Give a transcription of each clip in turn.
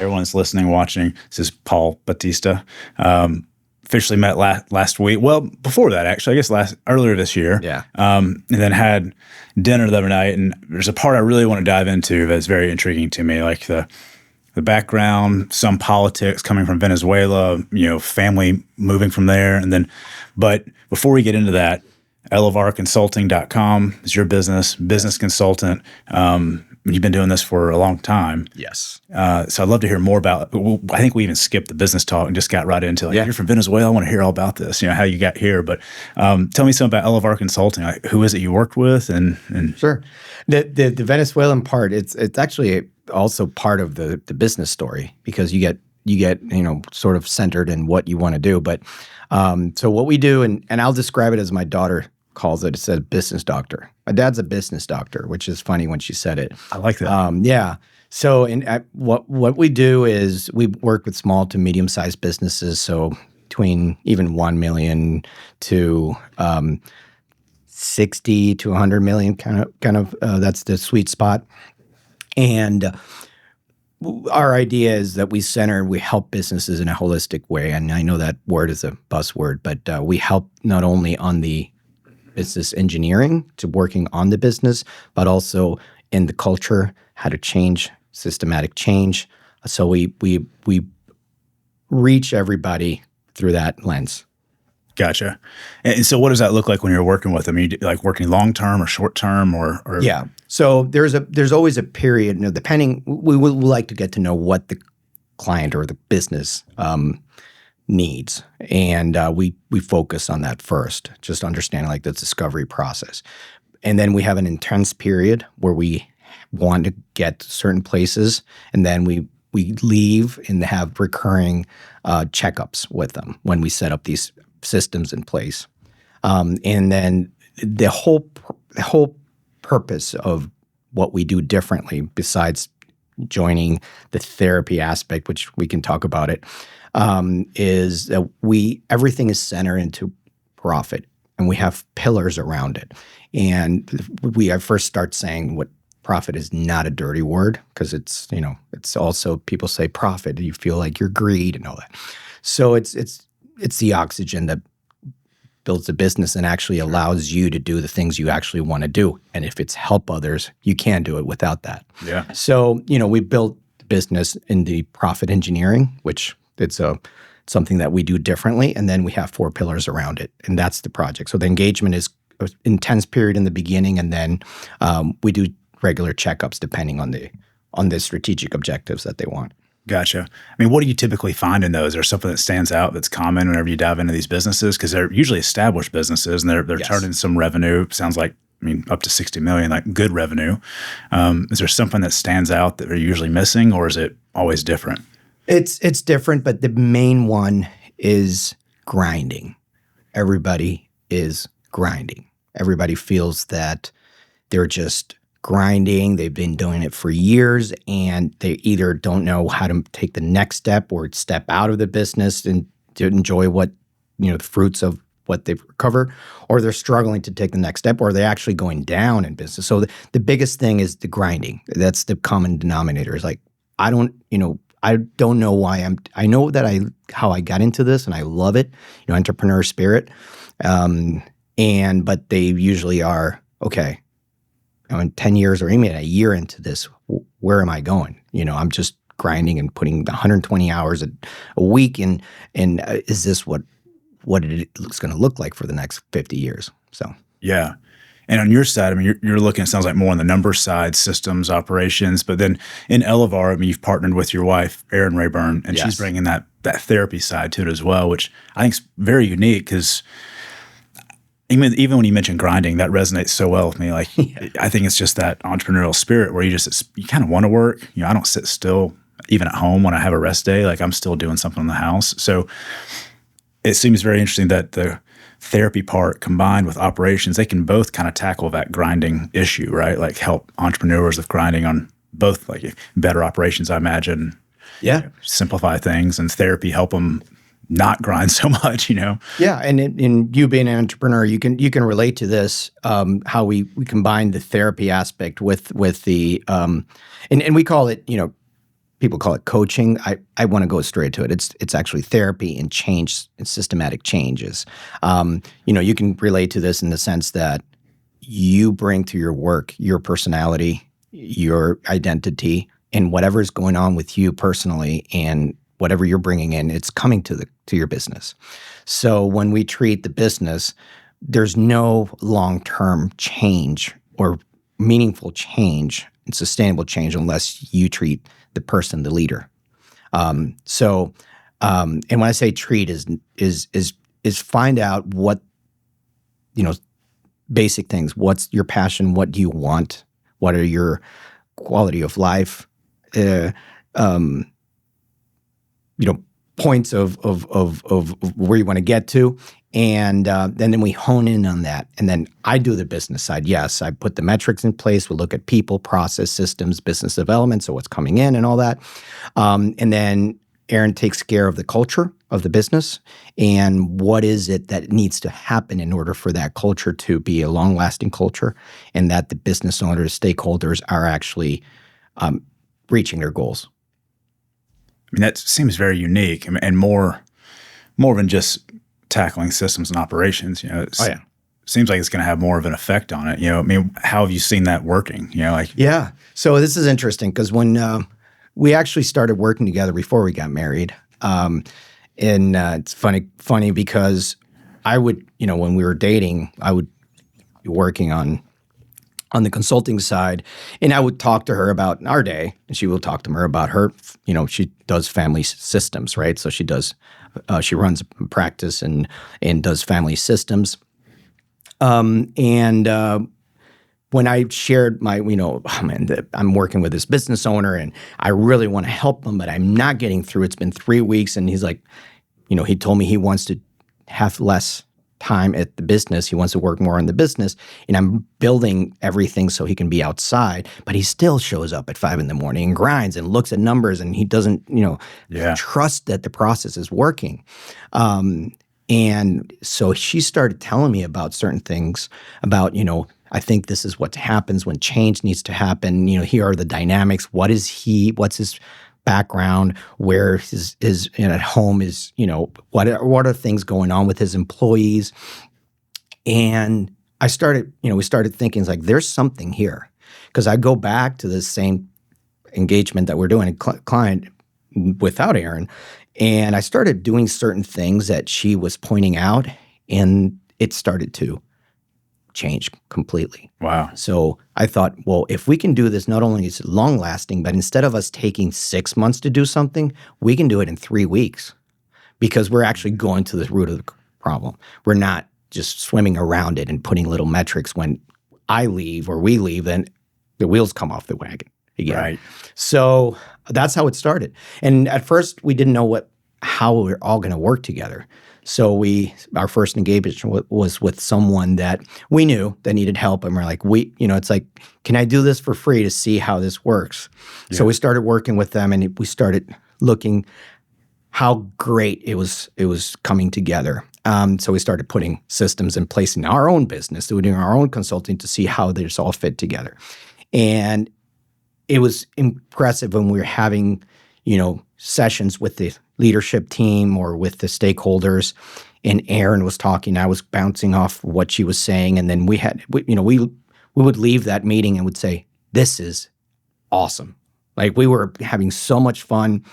Everyone's listening, watching. This is Paul Batista. Officially met last week. Well, before that, actually, I guess earlier this year. Yeah. And then had dinner the other night. And there's a part I really want to dive into that's very intriguing to me, like the background, some politics coming from Venezuela, family moving from there. But before we get into that, elevarconsulting.com is your business consultant. You've been doing this for a long time. Yes. So I'd love to hear more about, I think we even skipped the business talk and just got right into you're from Venezuela. I want to hear all about this, how you got here. But tell me something about Elevar Consulting. Like, who is it you worked with? And Sure. The Venezuelan part, it's actually also part of the business story, because you get sort of centered in what you want to do. But so what we do, and I'll describe it as my daughter calls it. It says business doctor. My dad's a business doctor, which is funny when she said it. I like that. Yeah. So what we do is we work with small to medium-sized businesses. So between even 1 million to 60 to 100 million, kind of that's the sweet spot. And our idea is that we help businesses in a holistic way. And I know that word is a buzzword, but we help not only on the business engineering to working on the business, but also in the culture, how to change, systematic change. So we reach everybody through that lens. Gotcha. And so what does that look like when you're working with them? Are you like working long-term or short-term or? Yeah. So there's always a period, depending, we would like to get to know what the client or the business needs. And we focus on that first, just understanding like the discovery process. And then we have an intense period where we want to get to certain places, and then we leave and have recurring checkups with them when we set up these systems in place. And then the whole purpose of what we do differently, besides joining the therapy aspect, which we can talk about it, is that everything is centered into profit, and we have pillars around it. And I first start saying what profit is not a dirty word, because it's also, people say profit, you feel like you're greed and all that. So it's the oxygen that builds a business and actually allows you to do the things you actually want to do. And if it's help others, you can't do it without that. Yeah. So, we built the business in the profit engineering, which it's something that we do differently. And then we have 4 pillars around it. And that's the project. So the engagement is an intense period in the beginning. And then we do regular checkups depending on the strategic objectives that they want. Gotcha. I mean, what do you typically find in those? Is there something that stands out that's common whenever you dive into these businesses? Because they're usually established businesses and they're Yes. turning some revenue. Sounds like, up to 60 million, like good revenue. Is there something that stands out that they're usually missing, or is it always different? It's different, but the main one is grinding. Everybody is grinding. Everybody feels that they're just grinding. They've been doing it for years, and they either don't know how to take the next step or step out of the business and to enjoy the fruits of what they've recovered, or they're struggling to take the next step, or they're actually going down in business. So the biggest thing is the grinding. That's the common denominator. Is like, I don't know why I know that how I got into this, and I love it, entrepreneur spirit. But they usually are, okay, in 10 years or even a year into this, where am I going? I'm just grinding and putting 120 hours a week in, and is this what it's going to look like for the next 50 years? So yeah. And on your side, you're looking, it sounds like, more on the numbers side, systems, operations. But then in Elevar, you've partnered with your wife, Erin Rayburn, and Yes. she's bringing that therapy side to it as well, which I think is very unique, because even when you mention grinding, that resonates so well with me. Like, yeah. I think it's just that entrepreneurial spirit where you kind of want to work. I don't sit still, even at home when I have a rest day. Like, I'm still doing something in the house. So it seems very interesting that the therapy part combined with operations, they can both kind of tackle that grinding issue, right? Like, help entrepreneurs with grinding on both, like, better operations, I imagine. Yeah. Simplify things, and therapy help them not grind so much, Yeah, and in you being an entrepreneur, you can relate to this, how we combine the therapy aspect with the and we call it, people call it coaching. I want to go straight to it. It's actually therapy and change and systematic changes. You can relate to this in the sense that you bring to your work your personality, your identity, and whatever is going on with you personally, and whatever you're bringing in, it's coming to your business. So when we treat the business, there's no long-term change or meaningful change and sustainable change unless you treat the person, the leader. And when I say treat is find out what, basic things. What's your passion? What do you want? What are your quality of life? Points of where you want to get to, and then we hone in on that. And then I do the business side. Yes, I put the metrics in place. We look at people, process, systems, business development, so what's coming in and all that. And then Aaron takes care of the culture of the business and what is it that needs to happen in order for that culture to be a long-lasting culture, and that the business owners, stakeholders are actually reaching their goals. I mean, that seems very unique and more than just tackling systems and operations. Seems like it's going to have more of an effect on it. I mean, how have you seen that working? Yeah. So this is interesting because when we actually started working together before we got married, and it's funny because I would, when we were dating, I would be working on the consulting side, and I would talk to her about our day, and she will talk to me about her. She does family systems, right? So she does, she runs a practice and does family systems. When I shared my, I'm working with this business owner, and I really want to help him, but I'm not getting through. It's been 3 weeks, and he's like, he told me he wants to have less time at the business. He wants to work more on the business, and I'm building everything so he can be outside, but he still shows up at 5 a.m. and grinds and looks at numbers, and he doesn't, trust that the process is working. And so she started telling me about certain things about, I think this is what happens when change needs to happen. Here are the dynamics. What's his background, where his at home is, what are things going on with his employees. And I started, we started thinking, like, there's something here. Because I go back to the same engagement that we're doing, a client without Aaron, and I started doing certain things that she was pointing out, and it started to change completely. Wow. So I thought, well, if we can do this, not only is it long lasting, but instead of us taking 6 months to do something, we can do it in 3 weeks, because we're actually going to the root of the problem. We're not just swimming around it and putting little metrics. When I leave or we leave, then the wheels come off the wagon again. Right. So that's how it started. And at first we didn't know how we were all going to work together. So our first engagement was with someone that we knew that needed help, and we're like, it's like, can I do this for free to see how this works? Yeah. So we started working with them, and we started looking how great it was coming together. So we started putting systems in place in our own business, doing our own consulting to see how this all fit together. And it was impressive when we were having, sessions with the leadership team or with the stakeholders, and Aaron was talking, I was bouncing off what she was saying, and then we would leave that meeting and would say, this is awesome. Like, we were having so much fun.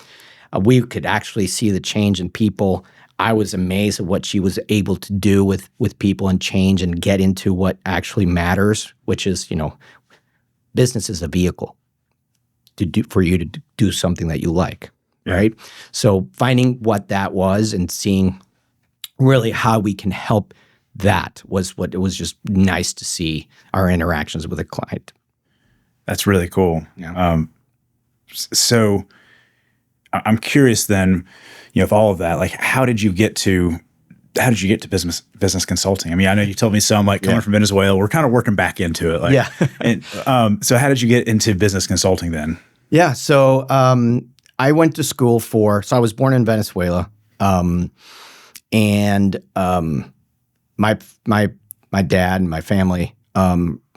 We could actually see the change in people. I was amazed at what she was able to do with people and change and get into what actually matters, which is, business is a vehicle for you to do something that you like. Right? So finding what that was and seeing really how we can help that was what it was just nice to see our interactions with a client. That's really cool. Yeah. So I'm curious then, if all of that, like, how did you get to business consulting? I mean, I know you told me some, like, coming from Venezuela, we're kind of working back into it. Like, yeah. And so how did you get into business consulting then? Yeah. So I went to school so I was born in Venezuela, and my dad and my family,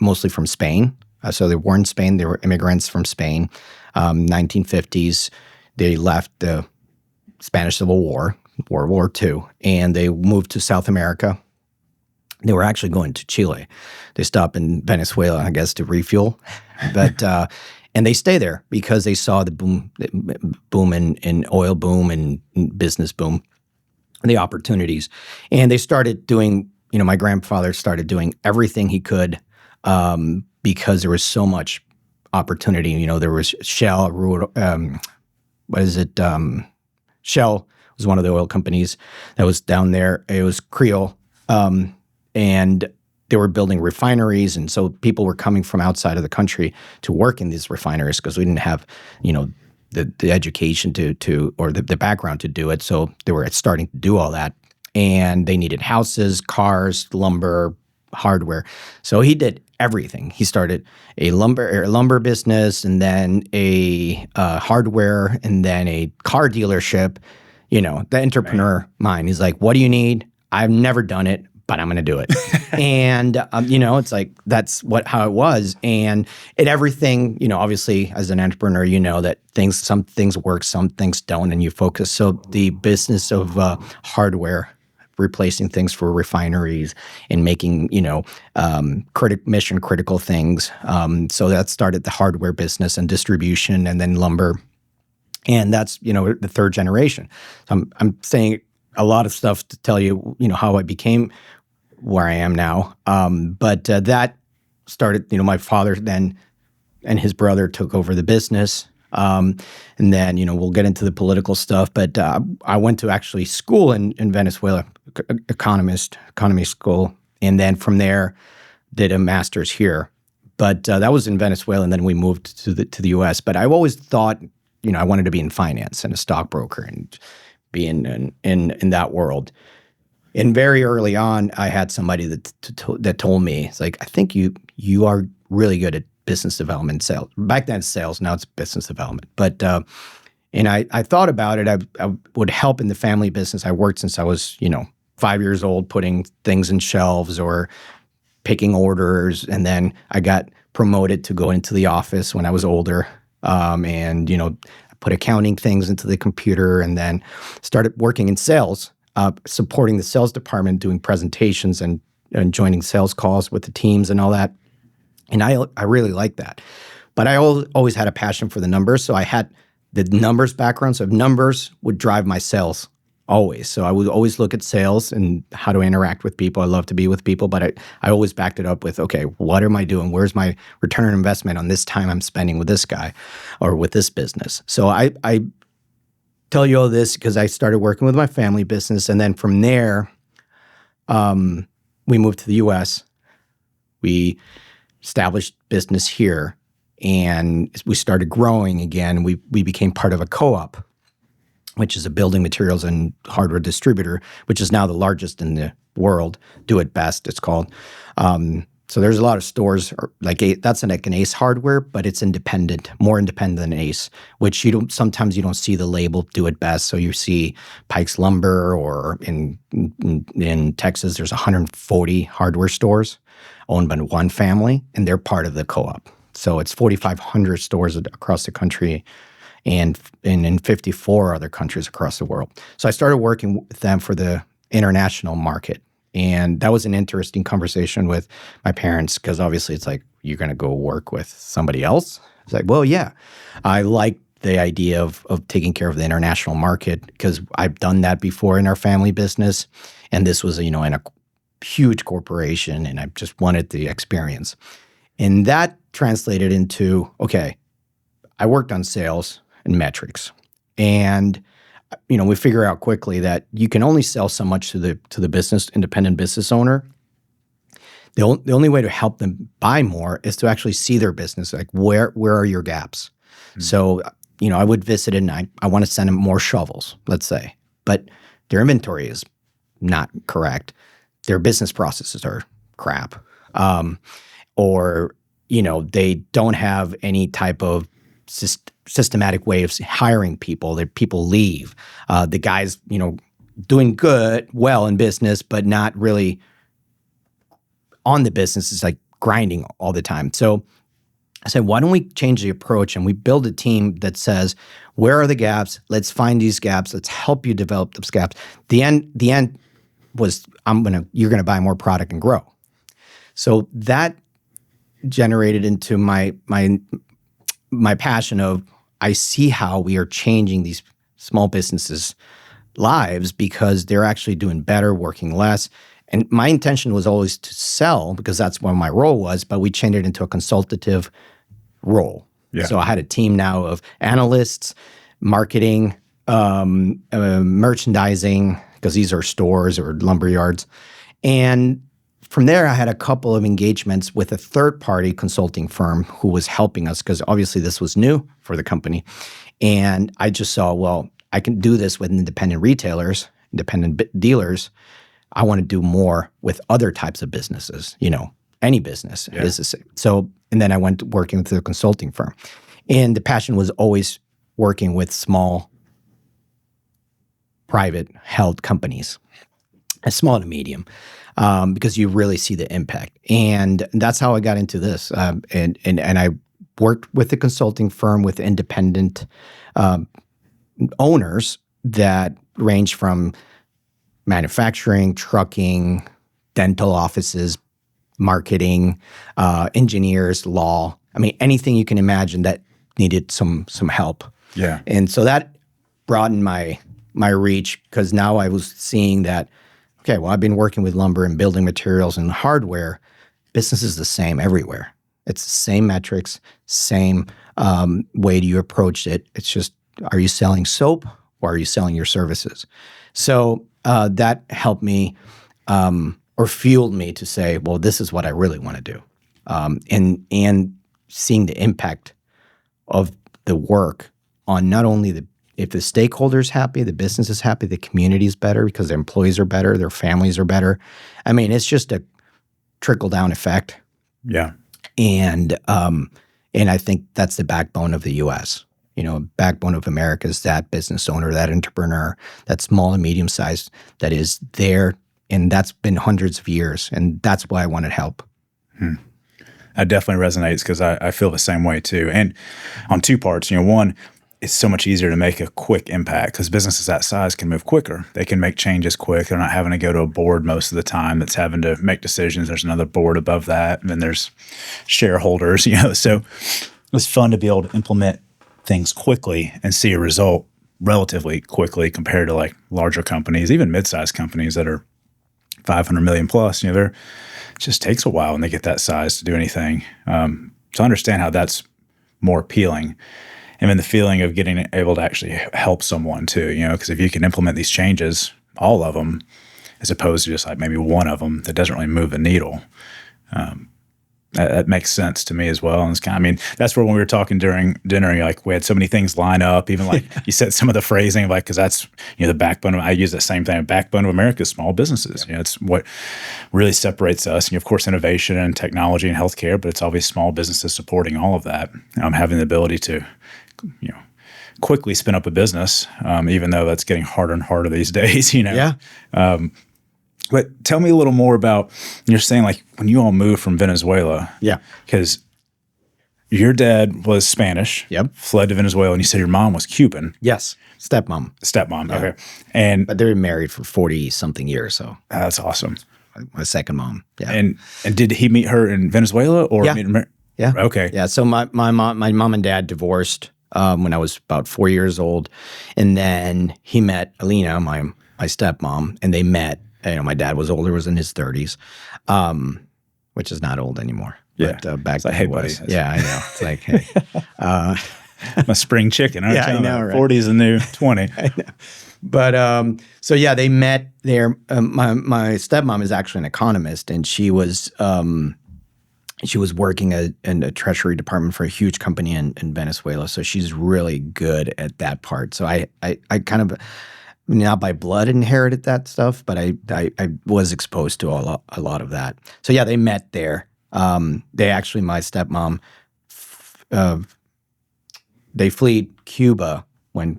mostly from Spain. So they were in Spain. They were immigrants from Spain. 1950s, they left the Spanish Civil War, World War II, and they moved to South America. They were actually going to Chile. They stopped in Venezuela, I guess, to refuel. But and they stay there because they saw the boom in oil boom and business boom, and the opportunities. And they started doing, my grandfather started doing everything he could because there was so much opportunity. There was Shell, Shell was one of the oil companies that was down there. It was Creole. And they were building refineries, and so people were coming from outside of the country to work in these refineries because we didn't have, the education to or the background to do it. So they were starting to do all that, and they needed houses, cars, lumber, hardware. So he did everything. He started a lumber business, and then a hardware, and then a car dealership. The entrepreneur mind. He's like, "What do you need? I've never done it, but I'm going to do it." And, it's like, that's how it was. And everything, obviously as an entrepreneur, that some things work, some things don't, and you focus. So the business of hardware, replacing things for refineries and making, mission critical things. So that started the hardware business and distribution, and then lumber. And that's, the third generation. So I'm saying a lot of stuff to tell you, how I became where I am now. But that started, my father then and his brother took over the business. And then, we'll get into the political stuff. But I went to actually school in Venezuela, economy school. And then from there, did a master's here. But that was in Venezuela. And then we moved to the U.S. But I always thought, I wanted to be in finance and a stockbroker and be in that world. And very early on, I had somebody that told me, it's like, I think you are really good at business development, sales. Back then it's sales, now it's business development. But and I thought about it. I would help in the family business. I worked since I was 5 years old, putting things in shelves or picking orders, and then I got promoted to go into the office when I was older, and put accounting things into the computer, and then started working in sales. Supporting the sales department, doing presentations and joining sales calls with the teams and all that. And I really liked that. But I always had a passion for the numbers. So I had the numbers background. So numbers would drive my sales always. So I would always look at sales and how to interact with people. I love to be with people, but I always backed it up with, okay, what am I doing? Where's my return on investment on this time I'm spending with this guy or with this business? So I tell you all this because I started working with my family business, and then from there, we moved to the U.S. We established business here, and we started growing again. We became part of a co-op, which is a building materials and hardware distributor, which is now the largest in the world. Do It Best, it's called. So there's a lot of stores that's like an Ace Hardware, but it's independent, more independent than Ace, which sometimes you don't see the label Do It Best. So you see Pike's Lumber, or in Texas, there's 140 hardware stores owned by one family, and they're part of the co-op. So it's 4,500 stores across the country and in 54 other countries across the world. So I started working with them for the international market. And that was an interesting conversation with my parents, because obviously it's like, you're going to go work with somebody else? It's like, well, yeah. I like the idea of taking care of the international market because I've done that before in our family business. And this was, in a huge corporation, and I just wanted the experience. And that translated into, okay, I worked on sales and metrics. And we figure out quickly that you can only sell so much to the business, independent business owner. The only way to help them buy more is to actually see their business. Like, where are your gaps? Mm-hmm. So, I would visit and I want to send them more shovels, let's say, but their inventory is not correct. Their business processes are crap. Or, they don't have any type of systematic way of hiring people. That people leave. The guys, doing well in business, but not really on the business. It's like grinding all the time. So I said, why don't we change the approach and we build a team that says, where are the gaps? Let's find these gaps. Let's help you develop those gaps. The end was, you're gonna buy more product and grow. So that generated into my passion of, I see how we are changing these small businesses' lives because they're actually doing better, working less. And my intention was always to sell because that's what my role was, but we changed it into a consultative role. Yeah. So I had a team now of analysts, marketing, merchandising, because these are stores or lumber yards. And from there, I had a couple of engagements with a third-party consulting firm who was helping us because obviously this was new for the company. And I just saw, well, I can do this with independent retailers, independent dealers. I want to do more with other types of businesses, any business is the same. So, and then I went working with the consulting firm. And the passion was always working with small, private held companies, small to medium, because you really see the impact. And that's how I got into this. And I worked with the consulting firm with independent owners that range from manufacturing, trucking, dental offices, marketing, engineers, law. I mean, anything you can imagine that needed some help. Yeah. And so that broadened my reach because now I was seeing that, okay, well, I've been working with lumber and building materials and hardware. Business is the same everywhere. It's the same metrics, same way you approach it. It's just, are you selling soap or are you selling your services? So that helped me or fueled me to say, well, this is what I really want to do. And seeing the impact of the work on not only if the stakeholder's happy, the business is happy, the community is better because their employees are better, their families are better. I mean, it's just a trickle-down effect. Yeah. And I think that's the backbone of the U.S. Backbone of America is that business owner, that entrepreneur, that small and medium-sized that is there, and that's been hundreds of years, and that's why I wanted help. That definitely resonates because I feel the same way too. And on two parts, one, it's so much easier to make a quick impact because businesses that size can move quicker. They can make changes quick. They're not having to go to a board most of the time that's having to make decisions. There's another board above that, and then there's shareholders, So it's fun to be able to implement things quickly and see a result relatively quickly compared to like larger companies, even mid-sized companies that are 500 million plus, it just takes a while when they get that size to do anything. So I understand how that's more appealing. And then the feeling of getting able to actually help someone too, because if you can implement these changes, all of them, as opposed to just like maybe one of them that doesn't really move the needle, that makes sense to me as well. And it's that's where when we were talking during dinner, like we had so many things line up, even like you said some of the phrasing, like, because that's, the backbone I use the same thing. Backbone of America is small businesses. It's what really separates us. And of course, innovation and technology and healthcare, but it's always small businesses supporting all of that. Having the ability to, quickly spin up a business, even though that's getting harder and harder these days, Yeah. But tell me a little more about, you're saying like when you all moved from Venezuela. Yeah. Because your dad was Spanish. Yep. Fled to Venezuela, and you said your mom was Cuban. Yes. Stepmom. Stepmom. Yeah. Okay. But they were married for 40-something years, so. That's awesome. My second mom. Yeah. And did he meet her in Venezuela or? Yeah. Yeah. Okay. Yeah. So my mom and dad divorced when I was about 4 years old, and then he met Alina, my stepmom, and they met. My dad was older, was in his 30s, which is not old anymore. Yeah. But back then, hey, was. buddy. Yeah, I know. It's like, hey. My spring chicken. Yeah, I know, right? 40 is the new 20. I know. But so yeah, they met there. My stepmom is actually an economist, and she was working in a treasury department for a huge company in Venezuela. So she's really good at that part. So I kind of, not by blood inherited that stuff, but I was exposed to a lot of that. So yeah, they met there. They actually, my stepmom, they fled Cuba when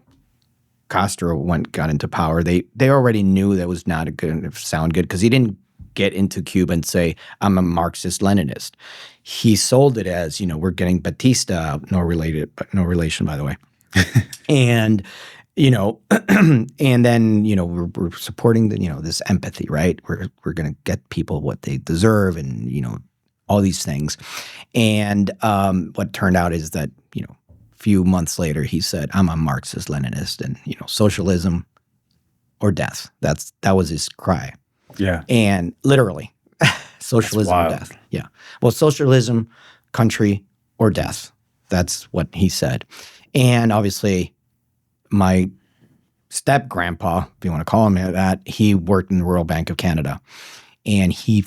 Castro got into power. They already knew that was not going to sound good because he didn't get into Cuba and say, I'm a Marxist-Leninist. He sold it as, we're getting Batista out, no relation, by the way. And, and then, we're supporting this empathy, right? We're going to get people what they deserve and, all these things. And what turned out is that, a few months later, he said, I'm a Marxist-Leninist and, socialism or death. That was his cry. Yeah. And literally, socialism or death. Yeah. Well, socialism, country, or death. That's what he said. And obviously, my step-grandpa, if you want to call him that, he worked in the Royal Bank of Canada. And he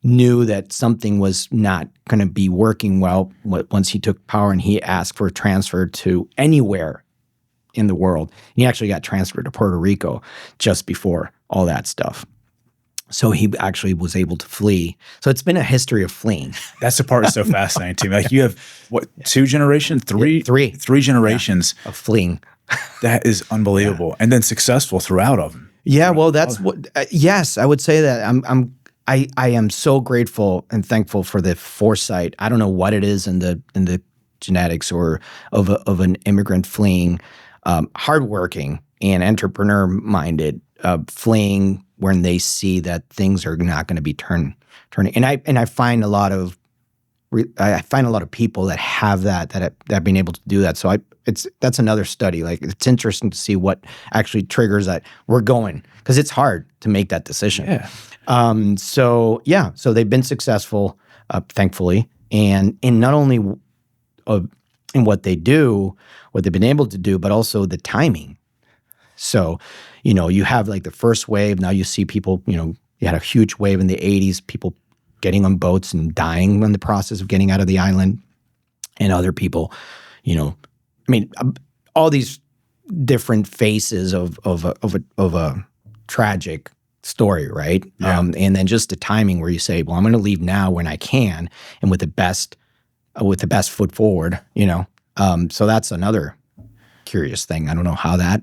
knew that something was not going to be working well once he took power, and he asked for a transfer to anywhere in the world. He actually got transferred to Puerto Rico just before all that stuff. So he actually was able to flee. So it's been a history of fleeing. That's the part that's so fascinating to me. Like you have, what, 2 generations? Three generations of fleeing. That is unbelievable. And then successful throughout of them. Yeah, well, that's what, yes, I would say that I am so grateful and thankful for the foresight. I don't know what it is in the genetics or of an immigrant fleeing, hardworking and entrepreneur-minded, fleeing when they see that things are not going to be turning. And I find a lot of people that have that have been able to do that. So that's another study. Like it's interesting to see what actually triggers that we're going, because it's hard to make that decision. Yeah. So they've been successful, thankfully, and not only in what they do, what they've been able to do, but also the timing. So, you have like the first wave. Now you see people, you had a huge wave in the 80s, people getting on boats and dying in the process of getting out of the island, and other people, all these different faces of a tragic story, right? Yeah. And then just the timing where you say, well, I'm going to leave now when I can, and with the best foot forward, So that's another curious thing. I don't know how that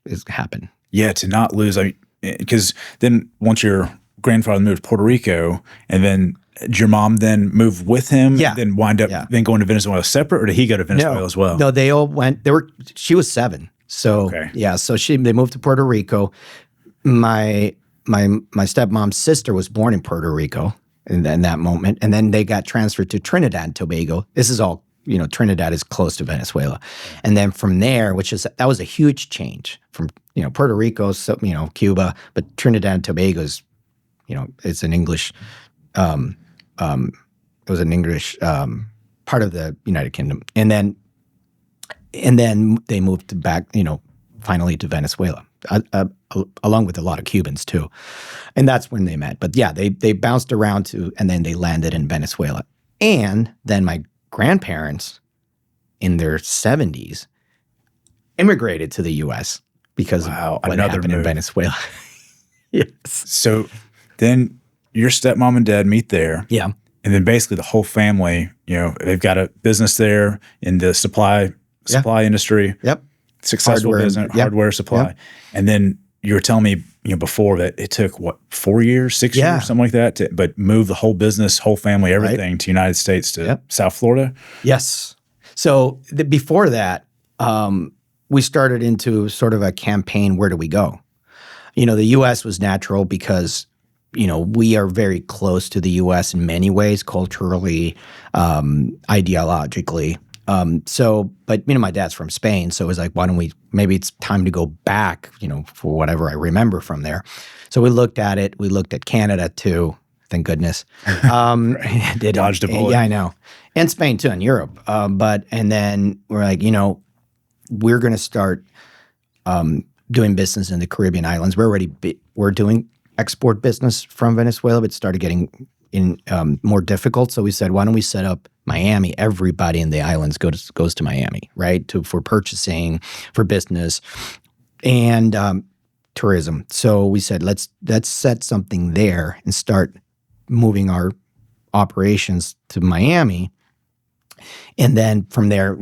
is happened. Yeah, to not lose. Because then once your grandfather moved to Puerto Rico, and then did your mom then move with him? Yeah. Then wind up then going to Venezuela separate, or did he go to Venezuela as well? No, they all went. She was 7. So okay. Yeah, so they moved to Puerto Rico. My stepmom's sister was born in Puerto Rico in that moment, and then they got transferred to Trinidad and Tobago. This is all, Trinidad is close to Venezuela. And then from there, that was a huge change from, Puerto Rico, so, Cuba, but Trinidad and Tobago is, it's an English, it was an English part of the United Kingdom. And then they moved back, finally to Venezuela, along with a lot of Cubans too. And that's when they met. But yeah, they bounced around and then they landed in Venezuela. And then my grandparents in their 70s immigrated to the U.S. because of what happened in Venezuela. Yes. So then your stepmom and dad meet there. Yeah. And then basically the whole family, they've got a business there in the supply industry. Yep. Successful business, hardware supply. Yep. And then you were telling me, before that it took 4 years, 6 years, something like that, but move the whole business, whole family, everything to United States to South Florida. Yes. So before that, we started into sort of a campaign. Where do we go? The U.S. was natural because, we are very close to the U.S. in many ways, culturally, ideologically. But my dad's from Spain, so it was like, maybe it's time to go back, for whatever I remember from there. So we looked at it. We looked at Canada too, thank goodness. Dodged a bullet. Yeah, I know. And Spain too, and Europe. And then we're like, we're going to start doing business in the Caribbean islands. We're doing export business from Venezuela, but it started getting more difficult. So we said, why don't we set up Miami? Everybody in the islands goes to Miami, right? For purchasing, for business, and tourism. So we said, let's set something there and start moving our operations to Miami. And then from there,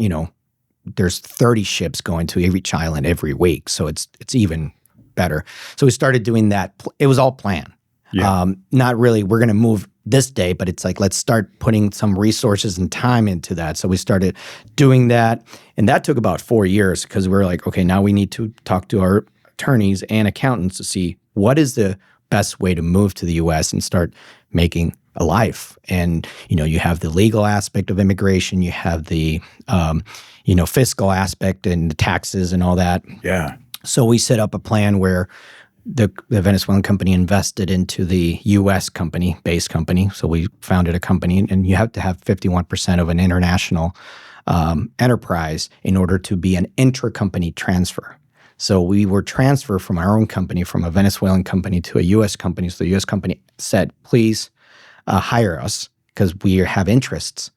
there's 30 ships going to each island every week. So it's even better. So we started doing that. It was all planned. Not really, we're going to move this day, but it's like, let's start putting some resources and time into that. So we started doing that. And that took about 4 years because we were like, okay, now we need to talk to our attorneys and accountants to see what is the best way to move to the US and start making a life. And, you have the legal aspect of immigration, you have the, fiscal aspect and the taxes and all that. Yeah. So we set up a plan where the Venezuelan company invested into the U.S. based company. So we founded a company, and you have to have 51% of an international enterprise in order to be an intra-company transfer. So we were transferred from our own company, from a Venezuelan company to a U.S. company. So the U.S. company said, please hire us because we have interests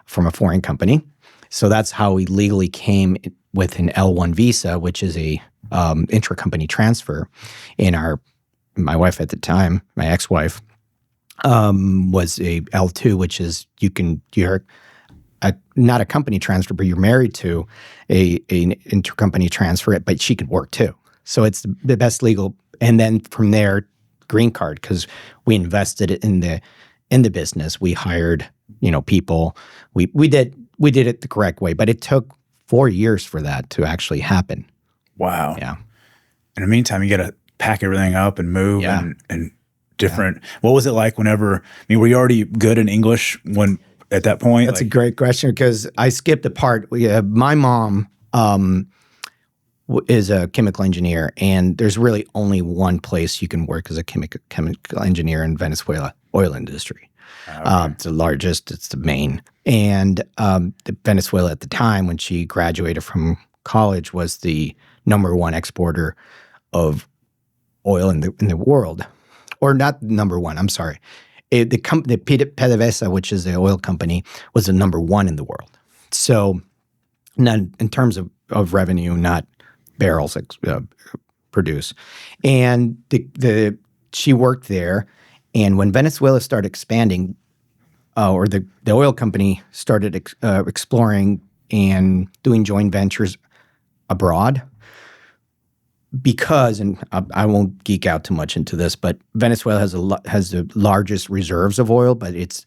from a foreign company. So that's how we legally came with an L1 visa, which is a intra-company transfer. My wife at the time, my ex-wife, was a L2, which is you're not a company transfer, but you're married to an intercompany transfer, but she could work too. So it's the best legal. And then from there, green card, because we invested in the business. We hired people. We did it the correct way, but it took 4 years for that to actually happen. Wow. Yeah. In the meantime, you got to pack everything up and move and different. Yeah. What was it like whenever, were you already good in English at that point? That's a great question because I skipped a part. My mom is a chemical engineer, and there's really only one place you can work as a chemical engineer in Venezuela, oil industry. Okay. It's the largest, it's the main. And Venezuela at the time when she graduated from college was the #1 exporter of oil in the world. Or not number one, I'm sorry. The PDVSA, which is the oil company, was the #1 in the world. So not in terms of revenue, not barrels produced. And she worked there. And when Venezuela started expanding, or the oil company started exploring and doing joint ventures abroad, because, and I won't geek out too much into this, but Venezuela has the largest reserves of oil, but it's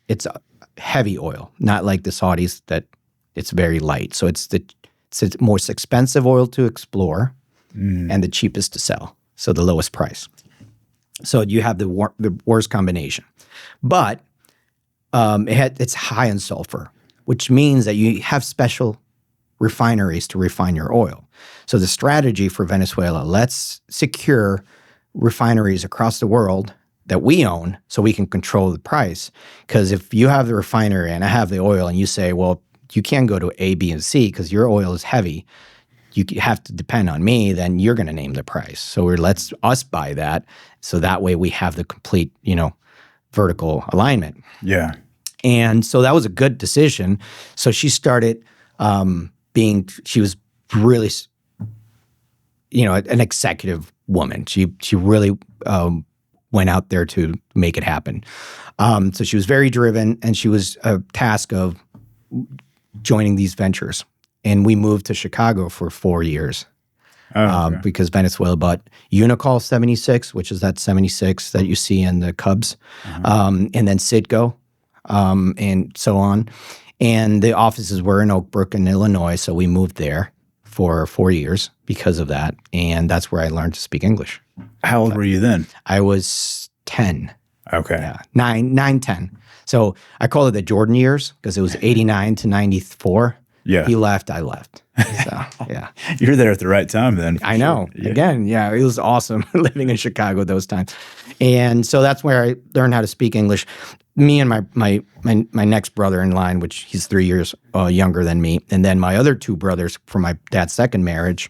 heavy oil, not like the Saudis that it's very light. So it's the most expensive oil to explore and the cheapest to sell. So the lowest price. So you have the worst combination. But it's high in sulfur, which means that you have special refineries to refine your oil. So the strategy for Venezuela, let's secure refineries across the world that we own so we can control the price. Because if you have the refinery and I have the oil and you say, well, you can't go to A, B, and C because your oil is heavy, you have to depend on me, then you're going to name the price. So let's us buy that so that way we have the complete, vertical alignment. Yeah. And so that was a good decision. So she started she was really, an executive woman. She really went out there to make it happen. So she was very driven, and she was tasked of joining these ventures. And we moved to Chicago for 4 years because Venezuela bought Unicol 76, which is that 76 that you see in the Cubs, and then Citgo, and so on. And the offices were in Oak Brook in Illinois, so we moved there for 4 years because of that. And that's where I learned to speak English. How old were you then? I was 10. Okay. Yeah, 9, 10. So I call it the Jordan years because it was 89 to 94. Yeah. He left, I left. So, yeah. You were there at the right time then. I know. Sure. Yeah. Again, yeah, it was awesome living in Chicago those times. And so that's where I learned how to speak English. Me and my next brother in line, which he's 3 years younger than me, and then my other 2 brothers from my dad's second marriage,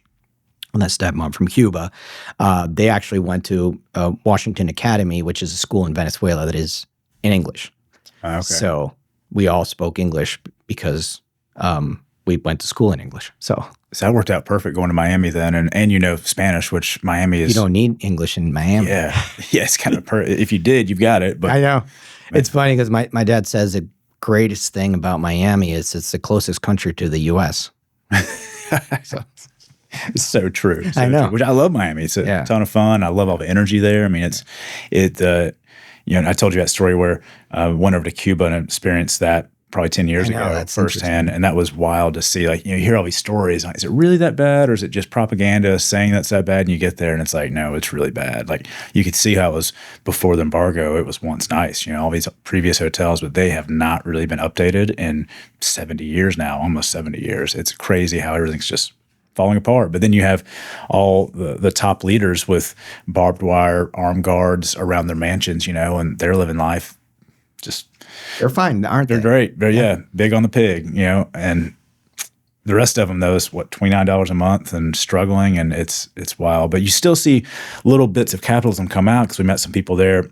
and that stepmom from Cuba, they actually went to Washington Academy, which is a school in Venezuela that is in English. Okay. So we all spoke English because we went to school in English. So that worked out perfect going to Miami then, and Spanish, which Miami is. You don't need English in Miami. Yeah, it's kind of if you did, you've got it. But I know. It's funny because my dad says the greatest thing about Miami is it's the closest country to the U.S. So. It's so true. So I know. true. Which I love Miami. It's a ton of fun. I love all the energy there. I mean, I told you that story where I went over to Cuba and experienced that probably 10 years ago that's firsthand. And that was wild to see. Like, you hear all these stories. Like, is it really that bad? Or is it just propaganda saying that's that bad? And you get there and it's like, no, it's really bad. Like, you could see how it was before the embargo. It was once nice, all these previous hotels, but they have not really been updated in 70 years now, almost 70 years. It's crazy how everything's just falling apart. But then you have all the top leaders with barbed wire armed guards around their mansions, and they're living life just. They're fine, aren't they? They're great. They're big on the pig, and the rest of them, though, is $29 a month and struggling, and it's wild. But you still see little bits of capitalism come out because we met some people there,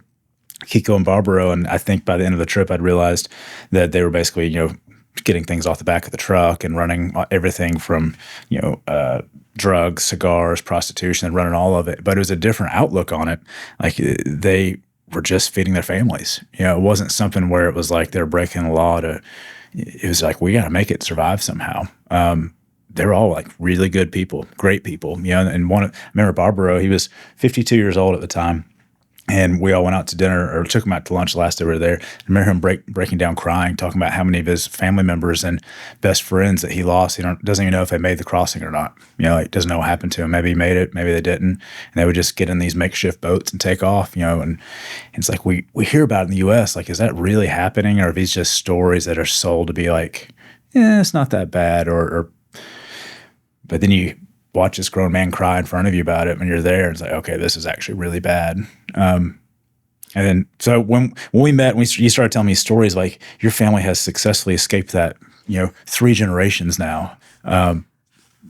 Kiko and Barbaro, and I think by the end of the trip, I'd realized that they were basically, getting things off the back of the truck and running everything from, drugs, cigars, prostitution, and running all of it. But it was a different outlook on it. Like, they were just feeding their families. It wasn't something where it was like they're breaking the law it was like, we got to make it survive somehow. They're all like really good people, great people, and I remember Barbaro, he was 52 years old at the time. And we all went out to dinner or took him out to lunch the last day we were there. I remember him breaking down crying, talking about how many of his family members and best friends that he lost. He doesn't even know if they made the crossing or not. Doesn't know what happened to him. Maybe he made it, maybe they didn't. And they would just get in these makeshift boats and take off, and it's like we hear about it in the U.S. Like, is that really happening? Or are these just stories that are sold to be like, it's not that bad? But then you watch this grown man cry in front of you about it when you're there. It's like, okay, this is actually really bad. And then, so when we met, you started telling me stories like your family has successfully escaped that, 3 generations now.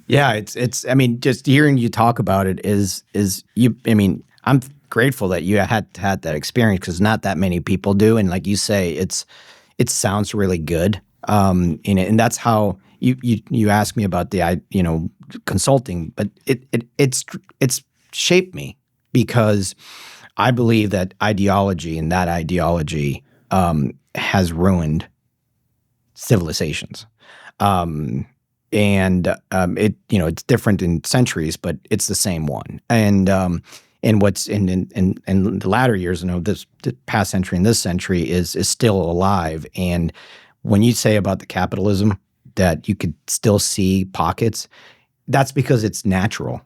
It's, I mean, just hearing you talk about it I'm grateful that you had that experience because not that many people do. And like you say, it sounds really good. And that's how you asked me about the, consulting, but it's shaped me because I believe that ideology and that ideology has ruined civilizations. It's different in centuries, but it's the same one. And what's in the latter years, the past century and this century is still alive. And when you say about the capitalism that you could still see pockets, that's because it's natural.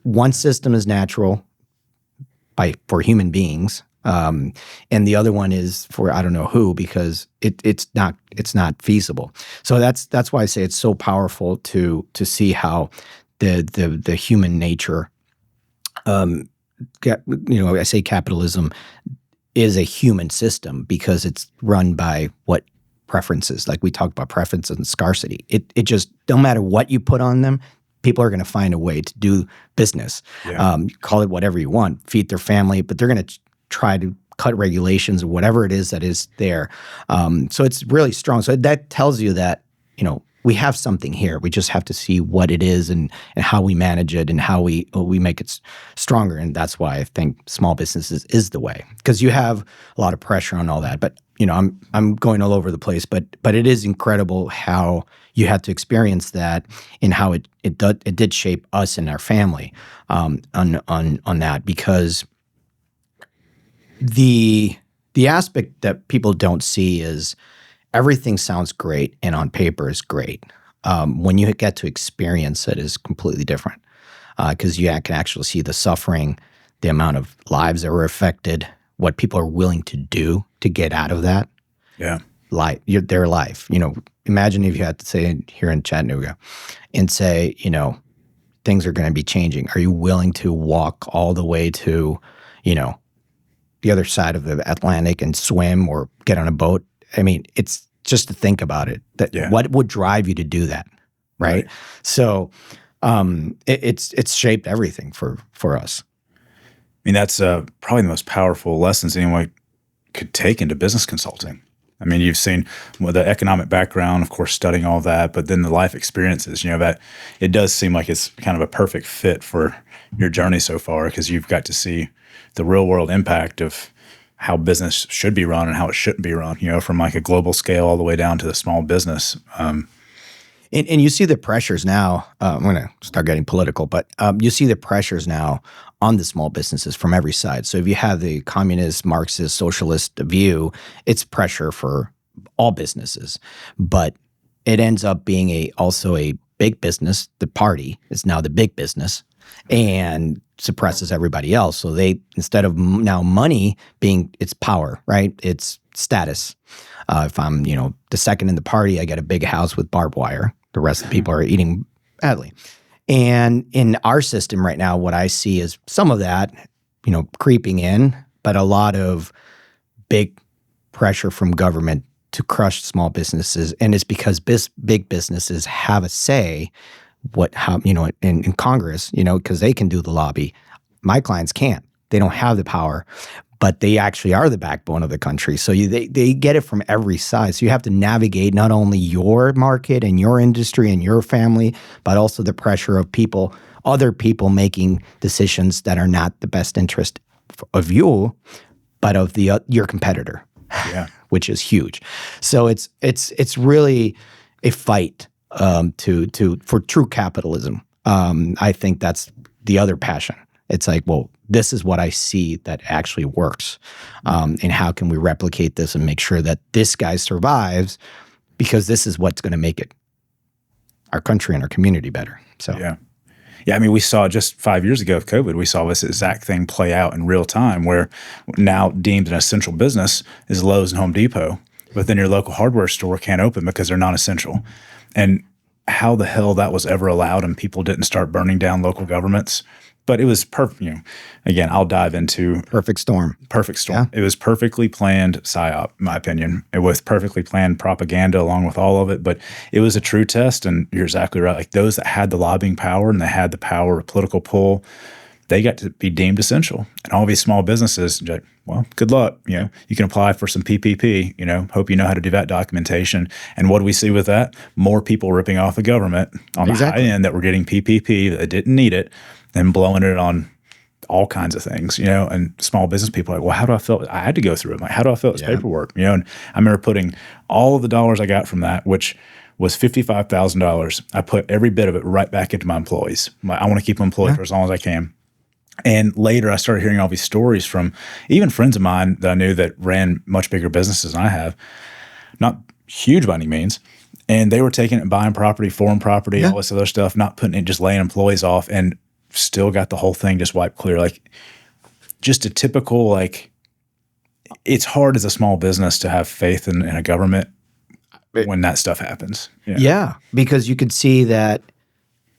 One system is natural for human beings, and the other one is for I don't know who because it's not feasible. So that's why I say it's so powerful to see how the human nature. I say capitalism is a human system because it's run by what preferences. Like we talked about preference and scarcity. It just no matter what you put on them, people are going to find a way to do business. Yeah. Call it whatever you want, feed their family, but they're going to try to cut regulations or whatever it is that is there. So it's really strong. So that tells you that, we have something here. We just have to see what it is and how we manage it and how we make it stronger. And that's why I think small businesses is the way, because you have a lot of pressure on all that. But I'm going all over the place. But it is incredible how you had to experience that and how it did shape us and our family on that, because the aspect that people don't see is everything sounds great and on paper is great. When you get to experience it is completely different because you can actually see the suffering, the amount of lives that were affected, what people are willing to do to get out of that. Yeah. Their life. Imagine if you had to say here in Chattanooga and say, things are going to be changing. Are you willing to walk all the way to, the other side of the Atlantic and swim or get on a boat? I mean, it's just to think about it. What would drive you to do that, right? So it's shaped everything for us. I mean, that's probably the most powerful lessons anyone could take into business consulting. I mean, you've seen the economic background, of course, studying all that, but then the life experiences, that it does seem like it's kind of a perfect fit for your journey so far because you've got to see the real world impact of how business should be run and how it shouldn't be run, from like a global scale all the way down to the small business. And you see the pressures now. I'm going to start getting political, but you see the pressures now on the small businesses from every side. So if you have the communist, Marxist, socialist view, it's pressure for all businesses. But it ends up being also a big business. The party is now the big business and suppresses everybody else. So they, instead of now money being its power, right? It's status. If I'm, the second in the party, I get a big house with barbed wire. The rest of the people are eating badly. And in our system right now, what I see is some of that, creeping in, but a lot of big pressure from government to crush small businesses. And it's because big businesses have a say in Congress, because they can do the lobby. My clients can't. They don't have the power, but they actually are the backbone of the country. So they get it from every side. So you have to navigate not only your market and your industry and your family, but also the pressure of other people making decisions that are not the best interest of you, but of your competitor. Yeah. Which is huge. So it's really a fight for true capitalism. I think that's the other passion. It's like, well, this is what I see that actually works, and how can we replicate this and make sure that this guy survives, because this is what's going to make our country and our community better. So yeah. I mean, we saw just 5 years ago with COVID, we saw this exact thing play out in real time, where now deemed an essential business is Lowe's and Home Depot, but then your local hardware store can't open because they're non-essential. And how the hell that was ever allowed and people didn't start burning down local governments. But it was perfect. Again, I'll dive into perfect storm. Perfect storm. Yeah. It was perfectly planned psyop, in my opinion. It was perfectly planned propaganda along with all of it. But it was a true test, and you're exactly right. Like those that had the lobbying power and they had the power of political pull, they got to be deemed essential. And all these small businesses, like, well, good luck. You can apply for some PPP. Hope you know how to do that documentation. And what do we see with that? More people ripping off the government on the high end that were getting PPP that didn't need it, and blowing it on all kinds of things, and small business people are like, well, how do I fill it? I had to go through it. Like, how do I fill this paperwork? And I remember putting all of the dollars I got from that, which was $55,000. I put every bit of it right back into my employees. I want to keep them employed for as long as I can. And later I started hearing all these stories from even friends of mine that I knew that ran much bigger businesses than I have, not huge by any means. And they were taking it and buying property, foreign property, all this other stuff, not putting it, just laying employees off, and still got the whole thing just wiped clear. Like, just a typical, like, it's hard as a small business to have faith in a government when that stuff happens. Yeah, because you could see that,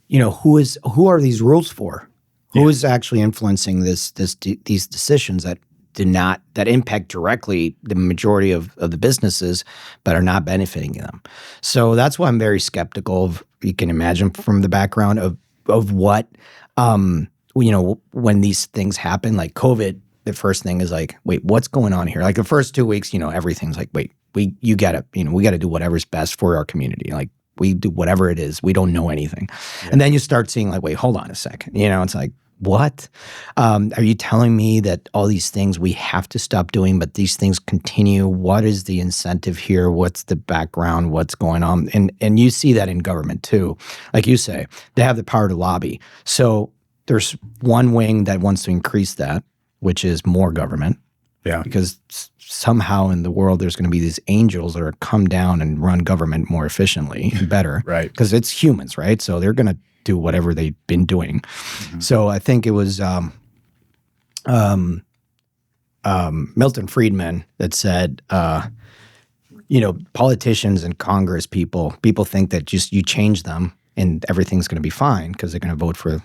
who are these rules for? Who is actually influencing these decisions that impact directly the majority of the businesses, but are not benefiting them? So that's why I'm very skeptical of. You can imagine from the background of what, when these things happen, like COVID. The first thing is like, wait, what's going on here? Like the first 2 weeks, everything's like, wait, we got to do whatever's best for our community. Like, we do whatever it is. We don't know anything. Yeah. And then you start seeing like, wait, hold on a second. It's like, what? Are you telling me that all these things we have to stop doing, but these things continue? What is the incentive here? What's the background? What's going on? And you see that in government too. Like you say, they have the power to lobby. So there's one wing that wants to increase that, which is more government. Yeah. Because somehow in the world there's going to be these angels that are come down and run government more efficiently and better. Right. Because it's humans, right? So they're going to do whatever they've been doing. Mm-hmm. So I think it was Milton Friedman that said, politicians and Congress people think that just you change them and everything's going to be fine because they're going to vote for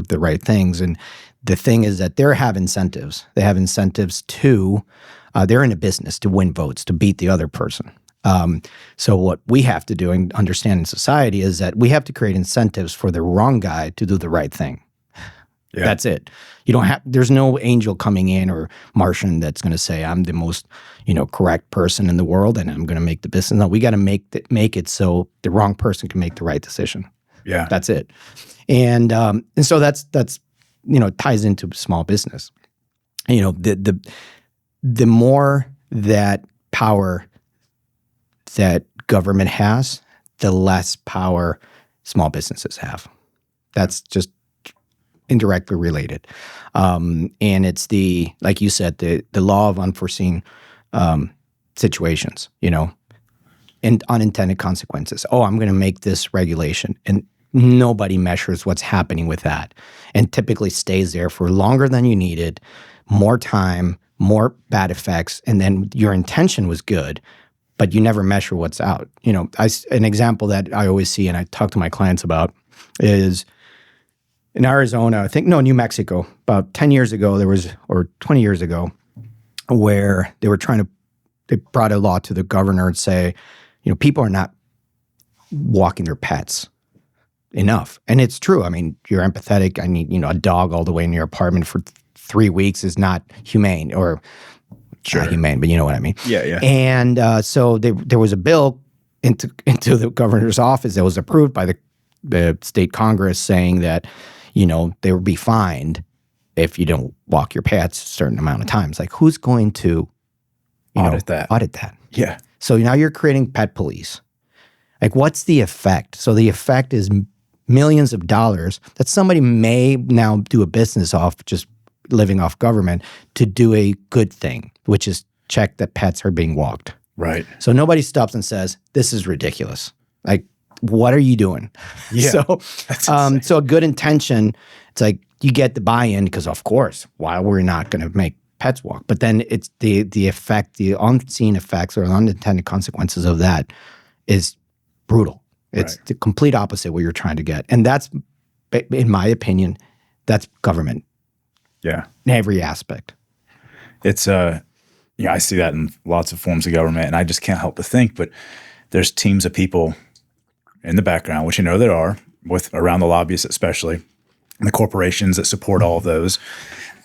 the right things. And the thing is that they have incentives. They have incentives to, they're in a business to win votes, to beat the other person. So what we have to do and understand in society is that we have to create incentives for the wrong guy to do the right thing. Yeah. That's it. There's no angel coming in or Martian that's going to say, I'm the most, correct person in the world and I'm going to make the business. No, we got to make it so the wrong person can make the right decision. Yeah. That's it. And so that's ties into small business. The more that power that government has, the less power small businesses have. That's just indirectly related. And it's like you said, the law of unforeseen situations, and unintended consequences. Oh, I'm going to make this regulation. And nobody measures what's happening with that, and typically stays there for longer than you needed, more time, more bad effects, and then your intention was good, but you never measure what's out. An example that I always see and I talk to my clients about is in Arizona, New Mexico, about 10 years ago, or 20 years ago, where they brought a law to the governor and say, people are not walking their pets enough. And it's true. I mean, you're empathetic. I need, a dog all the way in your apartment for 3 weeks is not humane, or not humane, but you know what I mean. Yeah. And so there was a bill into the governor's office that was approved by the state Congress saying that, they would be fined if you don't walk your pets a certain amount of times. Like, who's going to audit that? Yeah. So now you're creating pet police. Like, what's the effect? So the effect is millions of dollars that somebody may now do a business off, just living off government, to do a good thing, which is check that pets are being walked. Right. So nobody stops and says, this is ridiculous. Like, what are you doing? Yeah. So a good intention, it's like you get the buy-in because, of course, why we're not going to make pets walk. But then it's the effect, the unseen effects or unintended consequences of that is brutal. It's the complete opposite of what you're trying to get. And that's, in my opinion, that's government. Yeah. In every aspect. It's, I see that in lots of forms of government, and I just can't help but think, but there's teams of people in the background, which there are, around the lobbyists especially, and the corporations that support all of those,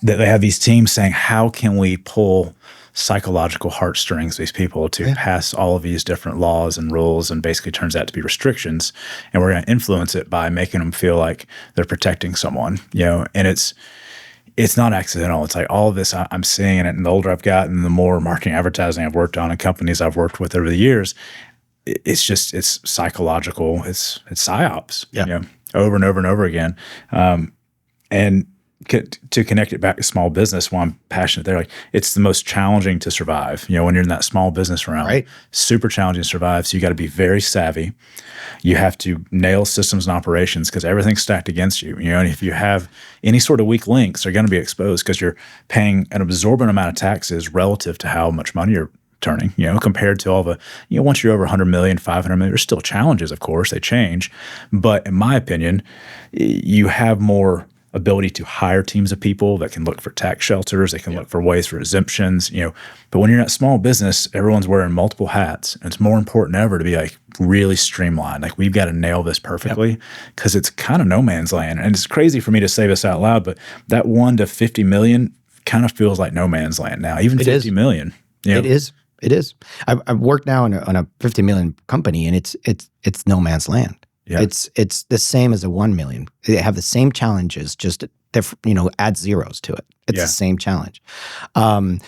that they have these teams saying, how can we pull psychological heartstrings these people to pass all of these different laws and rules, and basically turns out to be restrictions, and we're going to influence it by making them feel like they're protecting someone, and it's not accidental. It's like all of this I'm seeing it, and the older I've gotten, the more marketing advertising I've worked on and companies I've worked with over the years, it's psychological, it's psyops, over and over and over again. And to connect it back to small business, why I'm passionate there, like it's the most challenging to survive. When you're in that small business realm, right? Super challenging to survive. So you got to be very savvy. You have to nail systems and operations because everything's stacked against you. And if you have any sort of weak links, they're going to be exposed because you're paying an absorbent amount of taxes relative to how much money you're turning, compared to all the, once you're over 100 million, 500 million, there's still challenges, of course, they change. But in my opinion, you have more ability to hire teams of people that can look for tax shelters, they can look for ways for exemptions, But when you're at small business, everyone's wearing multiple hats. And it's more important than ever to be like really streamlined. Like we've got to nail this perfectly because it's kind of no man's land. And it's crazy for me to say this out loud, but that 1 to 50 million kind of feels like no man's land now, even 50 million. It is. I've worked now on a 50 million company, and it's no man's land. Yeah. It's the same as a 1 million. They have the same challenges, just add zeros to it. It's the same challenge. And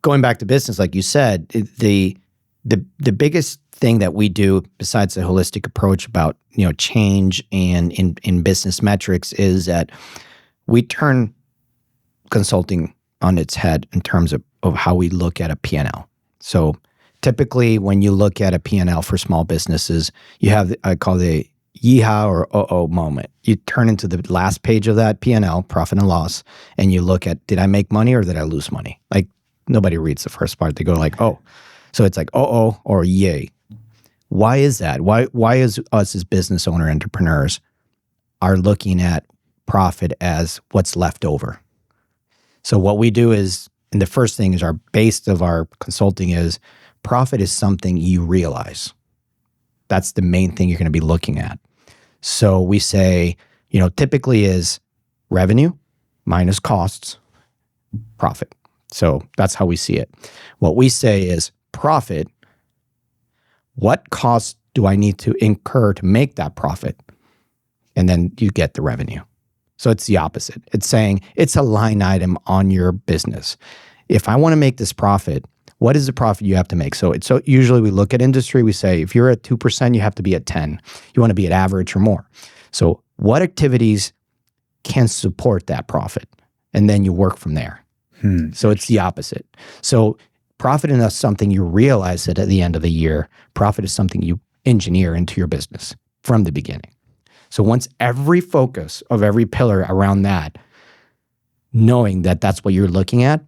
going back to business, like you said, the biggest thing that we do besides the holistic approach about change and in business metrics is that we turn consulting on its head in terms of how we look at a P&L. So typically when you look at a P&L for small businesses, you have, I call the yeehaw or uh-oh moment. You turn into the last page of that P&L, profit and loss, and you look at, did I make money or did I lose money? Like nobody reads the first part. They go like, oh. So it's like, uh-oh or yay. Why is that? Why is us as business owner entrepreneurs are looking at profit as what's left over? So what we do is, and the first thing is our base of our consulting is profit is something you realize. That's the main thing you're going to be looking at. So we say, typically is revenue minus costs, profit. So that's how we see it. What we say is profit, what costs do I need to incur to make that profit? And then you get the revenue. So it's the opposite. It's saying it's a line item on your business. If I want to make this profit, What is the profit you have to make? So usually we look at industry, we say, if you're at 2%, you have to be at 10. You want to be at average or more. So what activities can support that profit? And then you work from there. So it's the opposite. So profit is not something you realize that at the end of the year. Profit is something you engineer into your business from the beginning. So once every focus of every pillar around that, knowing that that's what you're looking at,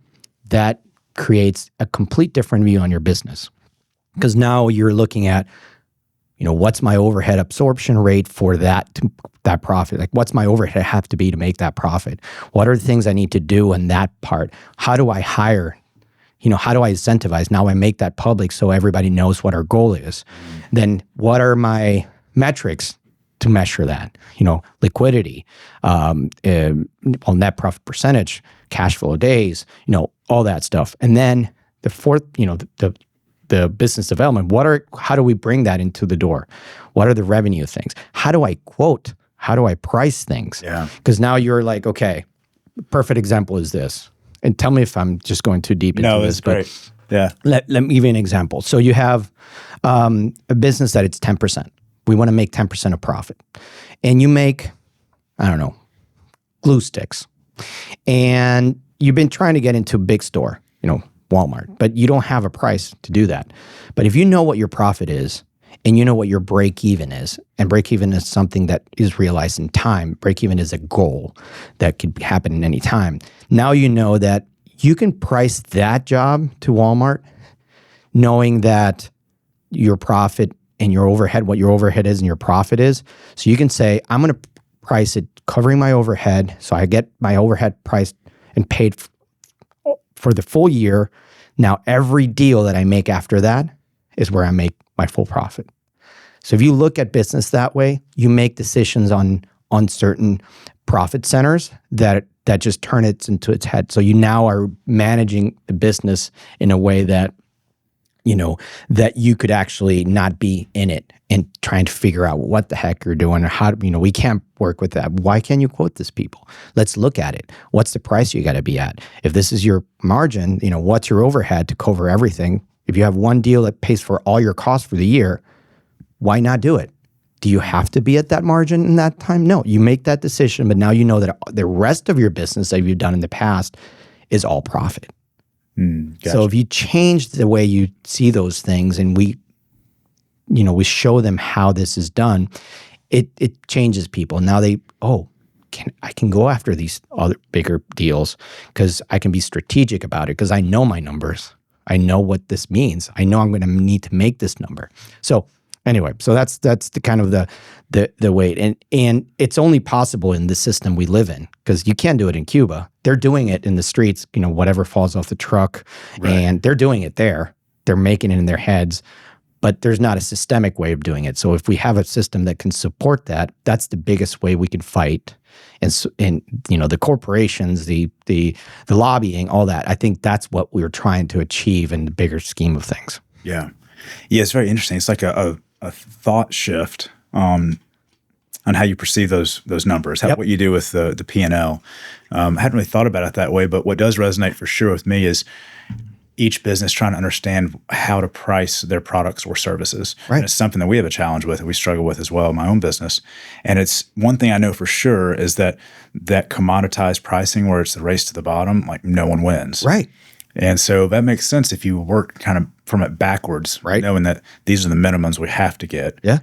that creates a complete different view on your business. Because now you're looking at, what's my overhead absorption rate for that profit? Like, what's my overhead have to be to make that profit? What are the things I need to do in that part? How do I hire? How do I incentivize? Now I make that public so everybody knows what our goal is. Then what are my metrics to measure that? Liquidity, net profit percentage, cash flow days, all that stuff. And then the fourth, the business development, how do we bring that into the door? What are the revenue things? How do I quote? How do I price things? Yeah. Because now you're like, okay, perfect example is this. And tell me if I'm just going too deep into this. No, it's great. Yeah. Let me give you an example. So you have a business that it's 10%. We want to make 10% of profit. And you make, glue sticks. And you've been trying to get into a big store, Walmart, but you don't have a price to do that. But if you know what your profit is, and you know what your break even is, and break even is something that is realized in time. Break even is a goal that could happen in any time. Now you know that you can price that job to Walmart, knowing that your profit and your overhead, what your overhead is and your profit is. So you can say, I'm going to price it covering my overhead, so I get my overhead priced and paid for the full year. Now every deal that I make after that is where I make my full profit. So if you look at business that way, you make decisions on certain profit centers that just turn it into its head. So you now are managing the business in a way that, that you could actually not be in it and trying to figure out what the heck you're doing or how, we can't work with that. Why can't you quote this people? Let's look at it. What's the price you got to be at? If this is your margin, what's your overhead to cover everything? If you have one deal that pays for all your costs for the year, why not do it? Do you have to be at that margin in that time? No, you make that decision, but now you know that the rest of your business that you've done in the past is all profit. Gotcha. So if you change the way you see those things and we show them how this is done, it changes people. Now I can go after these other bigger deals because I can be strategic about it because I know my numbers. I know what this means. I know I'm going to need to make this number. So anyway, so that's the kind of the way, and it's only possible in the system we live in because you can't do it in Cuba. They're doing it in the streets, whatever falls off the truck, right. And they're doing it there. They're making it in their heads, but there's not a systemic way of doing it. So if we have a system that can support that, that's the biggest way we can fight. And the corporations, the lobbying, all that. I think that's what we're trying to achieve in the bigger scheme of things. Yeah, it's very interesting. It's like a thought shift on how you perceive those numbers, what you do with the P&L. I hadn't really thought about it that way, but what does resonate for sure with me is each business trying to understand how to price their products or services. Right. And it's something that we have a challenge with, and we struggle with as well in my own business. And it's one thing I know for sure is that commoditized pricing where it's the race to the bottom, like no one wins. Right. And so that makes sense if you work kind of from it backwards, right? Knowing that these are the minimums we have to get. Yeah.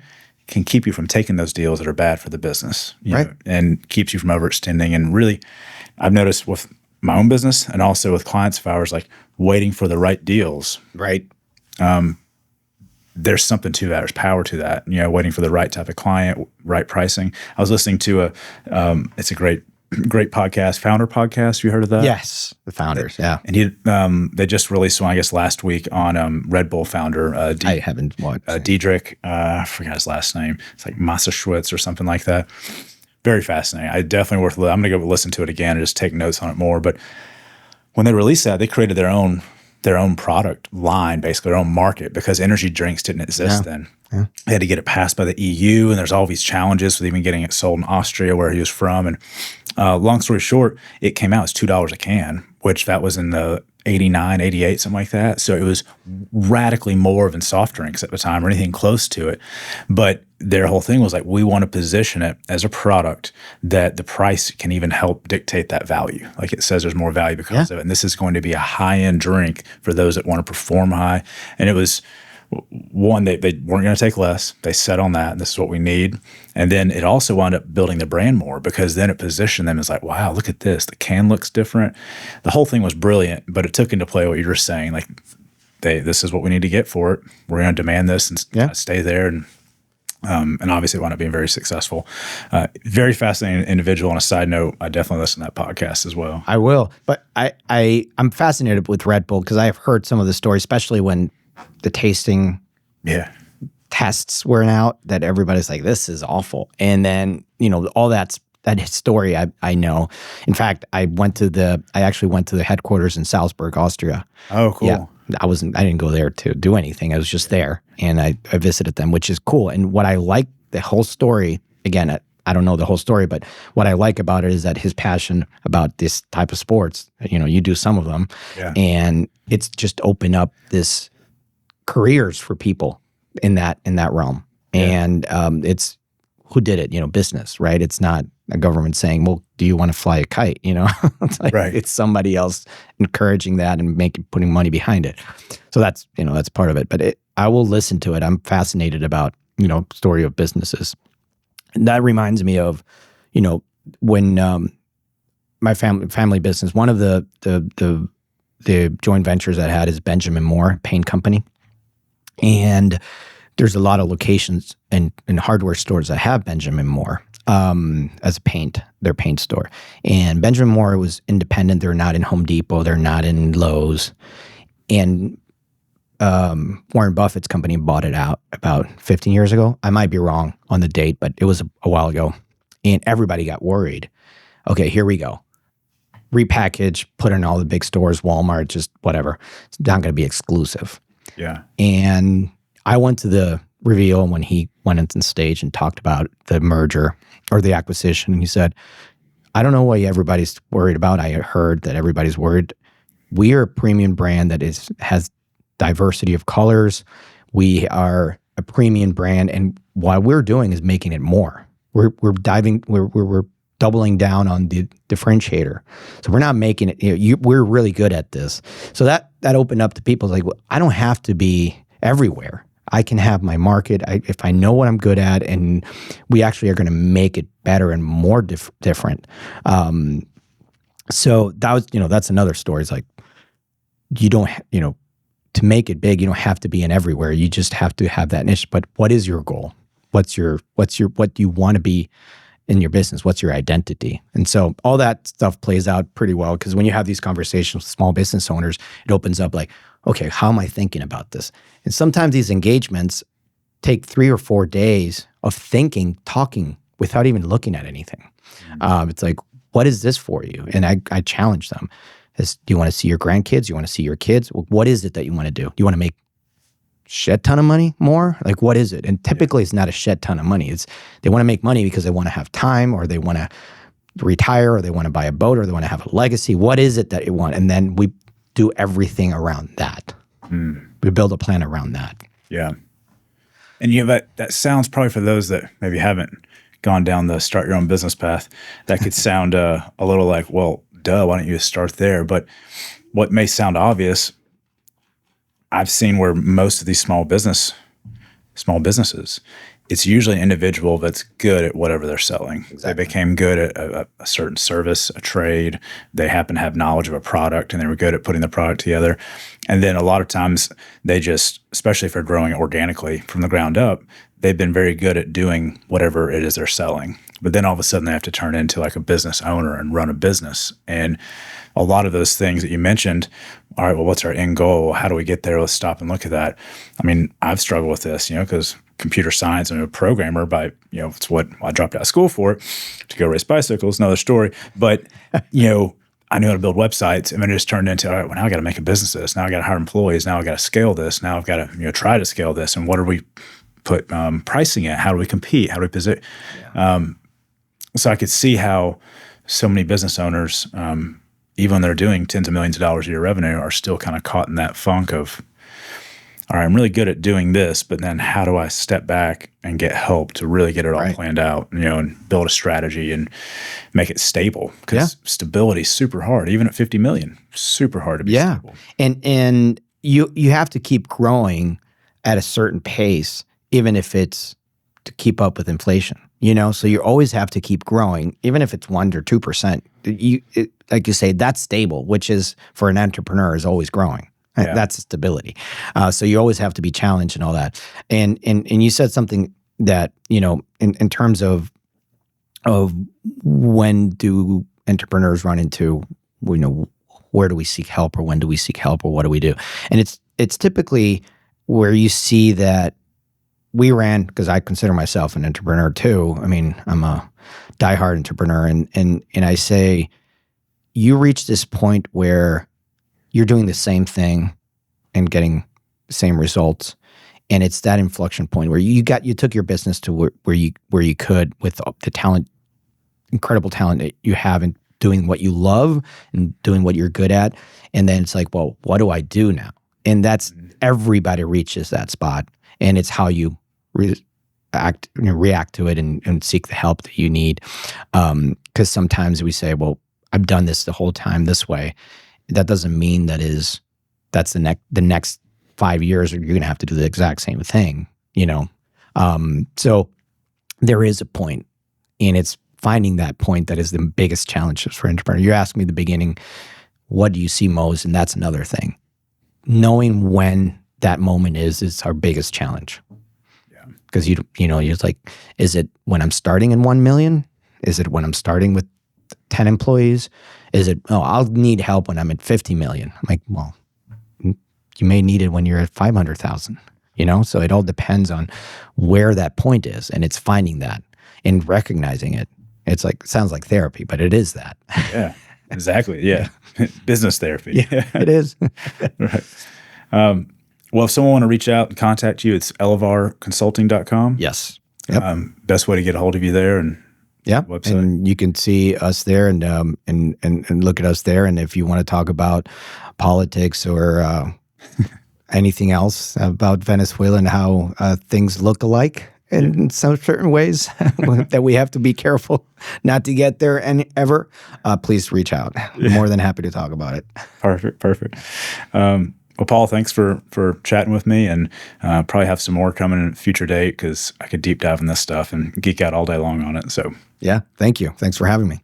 Can keep you from taking those deals that are bad for the business, right? And keeps you from overextending. And really, I've noticed with my own business and also with clients of ours, like waiting for the right deals, right? There's something to that. There's power to that. Waiting for the right type of client, right pricing. I was listening to it's a great podcast, Founder Podcast. Have you heard of that? Yes, the Founders. Yeah, and they just released one, I guess, last week on Red Bull founder. I haven't watched. Diedrich, I forgot his last name. It's like Massachusetts or something like that. Very fascinating. I definitely worth. I'm going to go listen to it again and just take notes on it more. But when they released that, they created their own product line, basically their own market, because energy drinks didn't exist then. Yeah. They had to get it passed by the EU, and there's all these challenges with even getting it sold in Austria, where he was from. And long story short, it came out as $2 a can, which that was in the 89, 88, something like that. So it was radically more than soft drinks at the time or anything close to it. But their whole thing was like, we want to position it as a product that the price can even help dictate that value. Like it says there's more value because of it. And this is going to be a high-end drink for those that want to perform high. And it was one, they weren't going to take less. They set on that, and this is what we need. And then it also wound up building the brand more because then it positioned them as like, wow, look at this. The can looks different. The whole thing was brilliant, but it took into play what you were saying. Like, this is what we need to get for it. We're going to demand this and stay there. And obviously it wound up being very successful. Very fascinating individual. On a side note, I definitely listen to that podcast as well. I will. But I'm fascinated with Red Bull because I have heard some of the stories, especially when the tasting tests were out, that everybody's like, this is awful. And then, all that story I know. In fact, I actually went to the headquarters in Salzburg, Austria. Oh, cool. Yeah. I didn't go there to do anything. I was just there, and I visited them, which is cool. And what I like, the whole story, again, I don't know the whole story, but what I like about it is that his passion about this type of sports, you do some of them, and it's just opened up this careers for people in that realm. And it's who did it, business, right? It's not a government saying, well, do you want to fly a kite? It's like, it's somebody else encouraging that and putting money behind it. So that's, that's part of it. But I will listen to it. I'm fascinated about, story of businesses. And that reminds me of, when my family business, one of the joint ventures I had is Benjamin Moore Paint Company. And there's a lot of locations and hardware stores that have Benjamin Moore as their paint store. And Benjamin Moore was independent. They're not in Home Depot. They're not in Lowe's. And Warren Buffett's company bought it out about 15 years ago. I might be wrong on the date, but it was a while ago. And everybody got worried. Okay, here we go. Repackage, put in all the big stores, Walmart, just whatever. It's not going to be exclusive. Yeah. And I went to the reveal when he went into the stage and talked about the merger or the acquisition. And he said, I don't know why everybody's worried about. I heard that everybody's worried. We are a premium brand that has diversity of colors. We are a premium brand. And what we're doing is making it more. We're doubling down on the differentiator. So we're not making it, we're really good at this. So that opened up to people like, well, I don't have to be everywhere. I can have my market if I know what I'm good at, and we actually are going to make it better and more different. So that was, that's another story. It's like, you don't, to make it big, you don't have to be in everywhere. You just have to have that niche. But what is your goal? What do you want to be in your business? What's your identity? And so all that stuff plays out pretty well, because when you have these conversations with small business owners, it opens up like, okay, how am I thinking about this? And sometimes these engagements take 3 or 4 days of thinking, talking without even looking at anything. It's like, what is this for you? And I challenge them. Do you want to see your grandkids? Do you want to see your kids? Well, what is it that you want to do? Do you want to make shed ton of money more? Like, what is it? And typically it's not a shed ton of money. It's they want to make money because they want to have time, or they want to retire, or they want to buy a boat, or they want to have a legacy. What is it that you want? And then we do everything around that. We build a plan around that. Yeah. And that sounds, probably for those that maybe haven't gone down the start your own business path, that could sound a little like, well, duh, why don't you just start there? But what may sound obvious, I've seen where most of these small businesses, it's usually an individual that's good at whatever they're selling. Exactly. They became good at a certain service, a trade. They happen to have knowledge of a product, and they were good at putting the product together. And then a lot of times they just, especially if they're growing organically from the ground up, they've been very good at doing whatever it is they're selling. But then all of a sudden they have to turn into like a business owner and run a business. And a lot of those things that you mentioned, all right, well, what's our end goal? How do we get there? Let's stop and look at that. I mean, I've struggled with this, because computer science, I'm a programmer by, it's what I dropped out of school for, to go race bicycles, another story. But, I knew how to build websites, and then it just turned into, all right, well, now I got to make a business of this. Now I got to hire employees. Now I got to scale this. Now I've got to, try to scale this. And what are we put pricing at? How do we compete? How do we position? Yeah. So I could see how so many business owners even when they're doing tens of millions of dollars a year revenue, are still kind of caught in that funk of, all right, I'm really good at doing this, but then how do I step back and get help to really get it all planned out, and build a strategy and make it stable? Because stability is super hard, even at 50 million, super hard to be stable. And you have to keep growing at a certain pace, even if it's to keep up with inflation. So you always have to keep growing, even if it's 1 or 2%. Like you say, that's stable, which is for an entrepreneur is always growing. Yeah. That's stability. So you always have to be challenged and all that. And you said something that in terms of when do entrepreneurs run into where do we seek help, or when do we seek help, or what do we do? And it's typically where you see that. We ran, because I consider myself an entrepreneur too. I mean, I'm a diehard entrepreneur, and I say, you reach this point where you're doing the same thing and getting the same results, and it's that inflection point where you took your business to where you could, with the talent, incredible talent that you have in doing what you love and doing what you're good at, and then it's like, well, what do I do now? And that's everybody reaches that spot, and it's how you react to it and seek the help that you need. Because sometimes we say, well, I've done this the whole time this way. That doesn't mean that's the next 5 years you're going to have to do the exact same thing, So there is a point, and it's finding that point that is the biggest challenge for entrepreneurs. You asked me in the beginning, what do you see most? And that's another thing. Knowing when that moment is our biggest challenge. Because you're like, is it when I'm starting in 1 million? Is it when I'm starting with 10 employees? Is it, I'll need help when I'm at 50 million? I'm like, well, you may need it when you're at 500,000, So it all depends on where that point is, and it's finding that and recognizing it. It's like, it sounds like therapy, but it is that. Yeah, exactly. Yeah. Business therapy. Yeah, it is. Right. Well, if someone want to reach out and contact you, it's elevarconsulting.com. Yes. Yep. Best way to get a hold of you there, and website. And you can see us there and look at us there. And if you want to talk about politics or anything else about Venezuela and how things look alike in some certain ways that we have to be careful not to get there ever, please reach out. I'm more than happy to talk about it. Perfect. Well, Paul, thanks for chatting with me, and probably have some more coming in a future date, because I could deep dive in this stuff and geek out all day long on it. So, yeah, thank you. Thanks for having me.